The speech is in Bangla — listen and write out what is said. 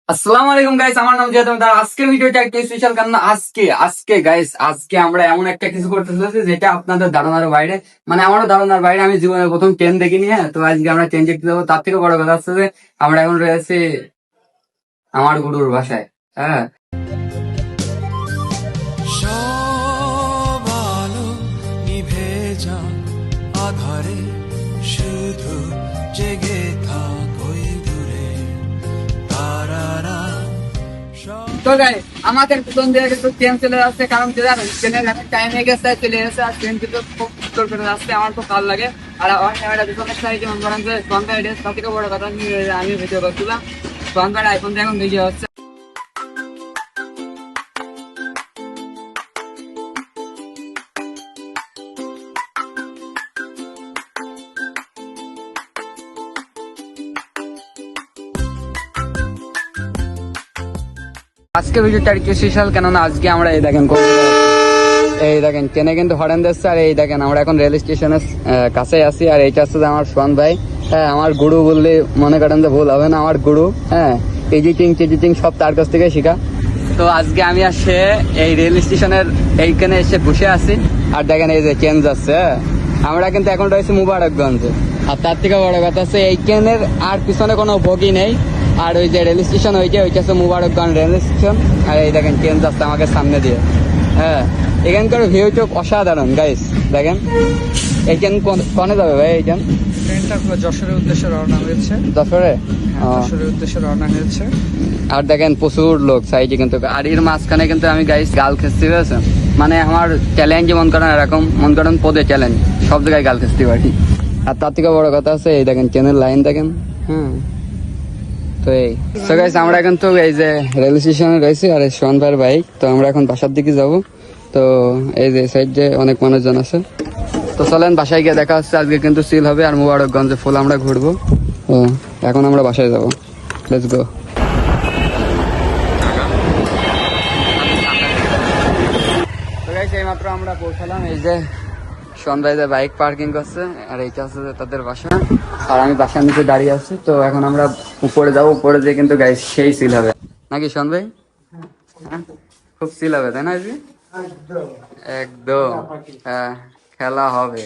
আসসালামু আলাইকুম গাইস, আমার নাম জিয়াদ। আজকে ভিডিওটা একটু স্পেশাল, কারণ আজকে আমরা এমন একটা কিছু করতে চলেছি যেটা আপনাদের ধারণার বাইরে, মানে আমারও ধারণার বাইরে। আমি জীবনে প্রথম ট্রেন দেখিনি। হ্যাঁ, তো আজকে আমরা ট্রেন দেখতে যাবো। তার থেকে বড় কথা হচ্ছে যে আমরা এখন রয়েছি আমার গুরুর বাসায়। হ্যাঁ, সব আলো নিভে যাক আধারে, শুধু জেগে থাক ওই দূরে তারারা। তো গাই আমাদের প্রথম দিয়ে একটু ট্রেন চলে যাচ্ছে, কারণ কি জানেন, ট্রেনের টাইম হয়ে গেছে, চলে গেছে। আর ট্রেন কিন্তু খুব সুন্দর করে যাচ্ছে, আমার খুব ভালো লাগে। আর আমার ক্যামেরা পিছনের সাইডে মনে করেন যে ফ্রন্ট সাইডে, সব থেকে বড় কথা আমি ভিডিও করছিলাম ফ্রন্ট সাইড, আইফোন দিয়ে এখন ভিডিও হচ্ছে। আজকে ভিডিওটা আর কি স্পেশাল, কেননা আজকে আমরা এই দেখেন ট্রেনে কিন্তু হরেন দিচ্ছে। আর এই দেখেন আমরা এখন রেল স্টেশনের কাছে আছি। আর এইটা হচ্ছে যে আমার সোহান ভাই। হ্যাঁ, আমার গুরু বললে মনে করেন যে ভুল হবে না, আমার গুরু। হ্যাঁ, এডিটিং সব তার কাছ থেকে শেখা। তো আজকে আমি আর সে এই রেল স্টেশনের এইখানে এসে বসে আছি। আর দেখেন এই যে ট্রেন যাচ্ছে। হ্যাঁ, আমরা কিন্তু এখন রয়েছি মুবারকগঞ্জে। আর তার থেকে বড় কথা হচ্ছে এই ট্রেনের আর পিছনে কোনো বগি নেই। আর ওই যে রেল স্টেশন ওইটা হচ্ছে মুবারকগঞ্জ রেল স্টেশন। আর এই দেখেন ট্রেন যাচ্ছে আমাকে সামনে দিয়ে। হ্যাঁ, এখানকার ভিউটা অসাধারণ গাইস। দেখেন এইখান কনে যাবে ভাই? এইখান ট্রেনটা যশোরের উদ্দেশ্যে রওনা হয়েছে। যশোরে? যশোরের উদ্দেশ্যে রওনা হয়েছে। আর দেখেন প্রচুর লোক সাইডে কিন্তু। আর এর মাঝখানে কিন্তু আমি গাইস গাল খেসতে পেরেছি। মানে আমার চ্যালেঞ্জ মন করেন এরকম, মন করেন পদে চ্যালেঞ্জ, সব জায়গায় গাল খেসতে পারি। আর তার থেকে বড় কথা আছে এই দেখেন ট্রেনের লাইন দেখেন। হ্যাঁ, তো এই তো গাইস আমরা এখন তো এই যে রেল স্টেশনে রয়েছি। আর সোহান ভাইয়ের বাইক। তো আমরা এখন বাসার দিকে যাব। তো এই যে সাইডে অনেক মানুষজন আছে। তো চলেন বাসায় গিয়ে দেখা হচ্ছে। আজকে কিন্তু সিল হবে আর মুবারকগঞ্জে ফুল আমরা ঘুরবো। ও এখন আমরা বাসায় যাব, লেটস গো। তো গাইস এইমাত্র আমরা পৌঁছালাম। এই যে সোহান ভাই যে বাইক পার্কিং করছে, আর এইটা হচ্ছে যে তাদের বাসা। আর আমি বাসার নিচে দাঁড়িয়ে আছি। তো এখন আমরা উপরে যাবো। উপরে যেয়ে কিন্তু গাইস সেই সিল হবে নাকি সোহান ভাই? হ্যাঁ, খুব সিল হবে তাই না? আজকে একদম হ্যাঁ, খেলা হবে।